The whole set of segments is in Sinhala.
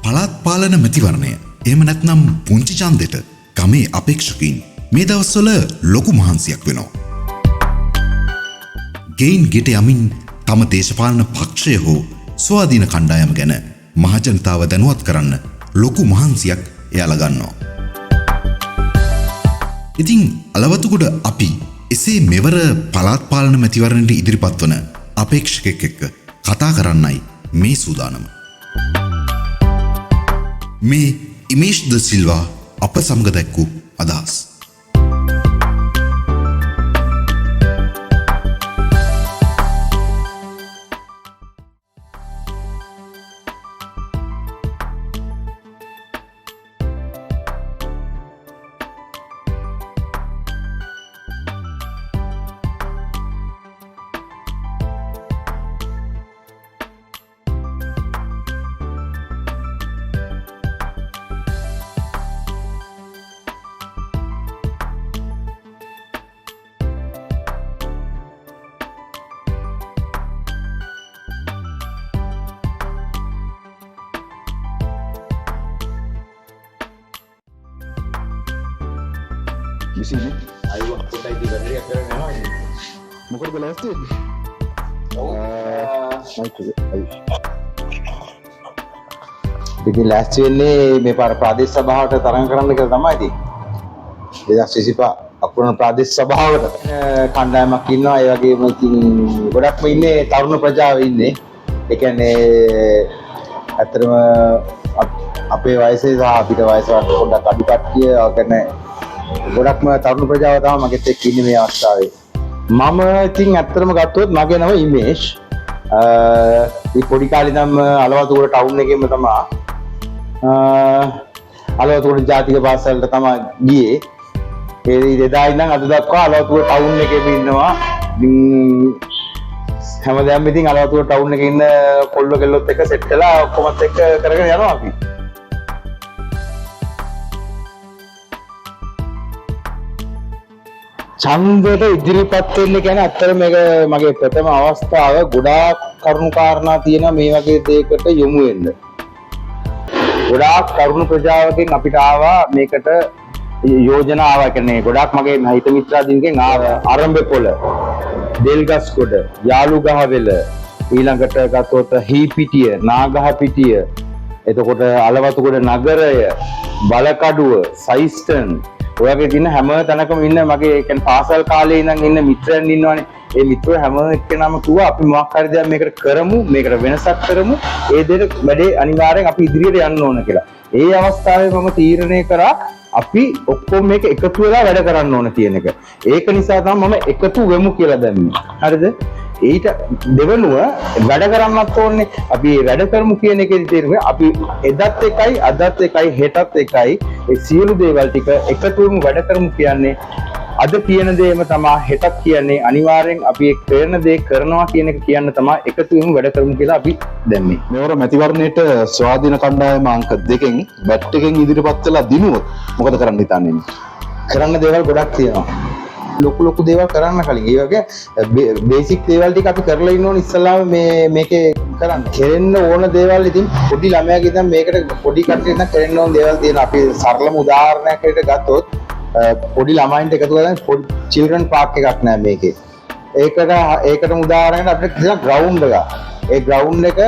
පළාත් පාලන මැතිවරණය එහෙම නැත්නම් පුංචි ඡන්දෙට ගමේ අපේක්ෂකයින් මේ දවස්වල ලොකු මහන්සියක් වෙනවා. ගෙයින් ගෙට යමින් තම දේශපාලන පක්ෂය හෝ ස්වාධීන කණ්ඩායම ගැන මහජනතාව දැනුවත් කරන්න ලොකු මහන්සියක් එයාලා ගන්නවා. ඉතින් අලවතුගොඩ අපි එසේ මෙවර පළාත් පාලන මැතිවරණයට ඉදිරිපත් වන අපේක්ෂකෙක් එක්ක කතා කරන්නයි මේ සූදානම. මේ ඉමේෂ් ද සිල්වා අප සමග දැක්වූ අදහස්. මොකද ලෑස්ති ඉතින් ලෑස්ති වෙන්නේ මේ පාර ප්‍රාදේශ සභාවට තරඟ කරන්න කියලා තමයි ඉතින් 2025 අපුරන ප්‍රාදේශ සභාවට කණ්ඩායමක් ඉන්නවා. ඒ වගේම ඉතින් ගොඩක්ම ඉන්නේ තරුණ ප්‍රජාව ඉන්නේ. ඒ කියන්නේ ඇත්තටම අපේ වයසේ සහ අපිට වයස පොඩ්ඩක් අඩු කට්ටිය කියන්නේ ගොඩක්ම තරුණ ප්‍රජාව තමයි මගෙත් එක්ක ඉන්නේ මේ අවස්ථාවේ. මම ඉතින් ඇත්තටම ගත්තොත් මගේ නම ඉමේෂ්. මේ පොඩි කාලේ ඉඳන් අලවතුගොඩ ටවුන් එකේම තමයි අලවතුගොඩ ජාතික පාසලට තමයි ගියේ. ඒ එදා ඉඳන් අද දක්වා අලවතුගොඩ ටවුන් එකේම ඉන්නවා. හැමදාම ඉතින් අලවතුගොඩ ටවුන් එකේ ඉන්න කොල්ලෝ කෙල්ලොත් එක්ක සෙට් වෙලා ඔක්කොමත් එක්ක කරගෙන යනවා අපි. ඡන්දයට ඉදිරිපත් වෙන්න කියන්නේ ඇත්තටම මේක මගේ ප්‍රථම අවස්ථාව. ගොඩාක් කරුණු කාරණා තියෙනවා මේ වගේ දෙයකට යොමු වෙන්න. ගොඩාක් කරුණු ප්‍රජාවකින් අපිට ආවා මේකට යෝජනා ආවා. කියන්නේ ගොඩාක් මගේ හිත මිත්‍රාදීන්ගෙන් ආවා. අරඹපොළ, දෙල්ගස්කොඩ, යාළුගහවෙල, ඊළඟට ගත්තොත් හීපිටිය, නාගහපිටිය, එතකොට අලවතුගොඩ නගරය, බලකඩුව, සයිස්ටන් ඔයගේ දින හැම තැනකම ඉන්න මගේ කියන්නේ පාසල් කාලේ ඉඳන් ඉන්න මිත්‍රයන් ඉන්නවනේ. ඒ මිත්‍රයෝ හැම එක්කෙනාම කිව්වා අපි මොකක් හරි දෙයක් මේකට කරමු, මේකට වෙනසක් කරමු. ඒ දෙයට වැඩේ අනිවාර්යෙන් අපි ඉදිරියට යන්න ඕන කියලා. ඒ අවස්ථාවේ මම තීරණය කරා අපි ඔක්කොම මේක එකතු වෙලා වැඩ කරන්න ඕන කියන එක. ඒක නිසා තමයි මම එකතු වෙමු කියලා දැම්මේ. හරිද? ඊට දෙවනුව වැඩ කරන්නත් ඕනේ. අපි වැඩ කරමු කියන එකේ තේරුම අපි එදත් එකයි අදත් එකයි හෙටත් එකයි. ඒ සියලු දේවල් ටික එකතුවම වැඩ කරමු කියන්නේ අද කියන දේම තමයි හෙටත් කියන්නේ. අනිවාර්යෙන් අපි ඒ කරන දේ කරනවා කියන එක කියන්න තමයි එකතුවම වැඩ කරමු කියලා අපි දැම්මේ. මෙවර මැතිවරණයට ස්වාධීන කණ්ඩායම අංක 2කින් බැට් එකෙන් ඉදිරිපත් වෙලා දිනුවොත් මොකද කරන්න හිතන්නේ? කරන්න දේවල් ගොඩක් තියෙනවා. ලොකු දේවල් කරන්න කලින් ඒ වගේ බේසික් දේවල් ටික අපි කරලා ඉන්න ඕනේ ඉස්සල්ලාම මේකේ කරන්න. කෙරෙන්න ඕන දේවල් ඉතින් පොඩි ළමයාගේ ඉඳන් මේකට පොඩි කට්ටිය ඉඳන් කෙරෙන්න ඕන දේවල් තියෙනවා. අපි සරලම උදාහරණයක් විදිහට ගත්තොත් පොඩි ළමයින්ට එකතු කරලා පොඩි චිල්ඩ්‍රන් පාක් එකක් නෑ මේකේ. ඒකටම උදාහරණයක් අපිට තියෙන ග්‍රවුන්ඩ් එක. ඒ ග්‍රවුන්ඩ් එක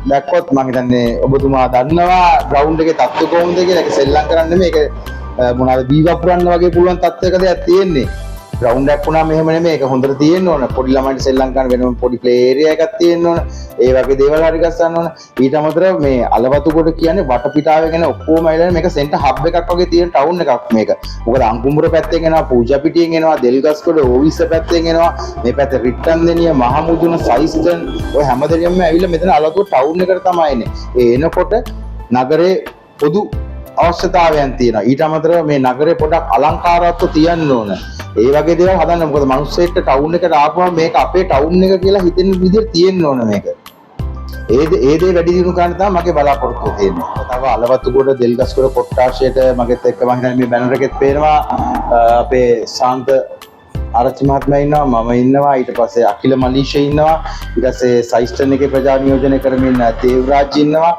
දැක්කොත් මම හිතන්නේ ඔබතුමා දන්නවා ග්‍රවුන්ඩ් එකේ තත්ත්වය කොහොමද කියලා. ඒක සෙල්ලම් කරන්න මේක මොනවාද බී වපුරන්න වගේ පුළුවන් තත්ත්වයක දෙයක් තියෙන්නේ. ග්‍රවුන්ඩ් එකක් වුණා මෙහෙම නෙමෙයි. ඒක හොඳට තියෙන්න ඕන. පොඩි ළමයින්ට සෙල්ලම් කරන්න වෙනම පොඩි ප්ලේ ඒරියා එකක් තියෙන්න ඕන. ඒ වගේ දේවල් හරි ගස්සන්න ඕන. ඊට අමතරව මේ අලවතුගොඩ කියන්නේ වටපිටාවේ ගැන ඔක්කොම ඇවිල්ලා මේක සෙන්ටර් හබ් එකක් වගේ තියෙන ටවුන් එකක් මේක. මොකද අංකුඹුර පැත්තෙන් එනවා, පූජා පිටියෙන් එනවා, දෙල්ගස්කොඩ ඕවිස්ස පැත්තෙන් එනවා. මේ පැත්තේ රිට්ටන්දෙනිය, මහමුදුන, සයිස්ටන් ඔය හැමදේම ඇවිල්ලා මෙතන අලවතුගොඩ ටවුන් එකට තමයි එන්නේ. ඒ එනකොට නගරේ පොදු අවශ්‍යතාවයන් තියෙනවා. ඊට අමතරව මේ නගරේ පොඩක් අලංකාරත්ව තියන්න ඕන. ඒ වගේ දේවල් හදන්න. මොකද මිනිස්සෙක්ට ටවුන් එකට ආපුවම මේක අපේ ටවුන් එක කියලා හිතෙන විදිහට තියෙන්න ඕන මේක. ඒ දේ වැඩි දියුණු කරන්න තමයි මගේ බලාපොරොත්තුව තියෙන්නේ. තව අලවතුගොඩ දෙල්ගස්කොඩ කොට්ටාශයට මගෙත් එක්ක මම හිතන්නේ මේ බැනර් එකෙත් පේනවා අපේ ශාන්ත ආරච්චි මහත්මයා ඉන්නවා, මම ඉන්නවා, ඊට පස්සේ අකිල මලීෂා ඉන්නවා, ඊට පස්සේ සයිස්ටර්න් එකේ ප්‍රජා නියෝජනය කරමින් දේවරාජ් ඉන්නවා.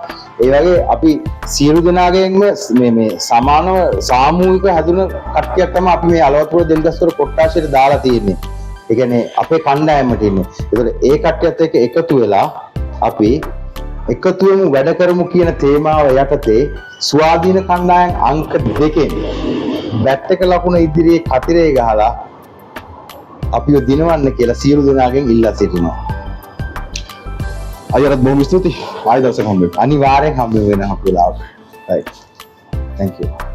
ඒ වගේ අපි සියලු දෙනාගෙන්ම මේ සමානව සාමූහික හැදුන කට්ටියක් තමයි අපි මේ අලවත්පුර දෙල්ගස්වල කොට්ටාශයට දාලා තියෙන්නේ. ඒ කියන්නේ අපේ කණ්ඩායමට ඉන්නේ. ඒතකොට ඒ කට්ටියත් එක්ක එකතු වෙලා අපි එකතුවම වැඩ කරමු කියන තේමාව යටතේ ස්වාධීන කණ්ඩායම් අංක 2කින් බැට් එක ලකුණ ඉදිරියේ කතිරේ ගහලා අපිව දිනවන්න කියලා සියලු දෙනාගෙන් ඉල්ලා සිටිනවා. අයියරත් බොහොම ස්තුතියි. ආයෙ දවසක හම්බෙමු. අනිවාර්යෙන් හම්බ වෙනවා අපේ ලාවට. right. thank you.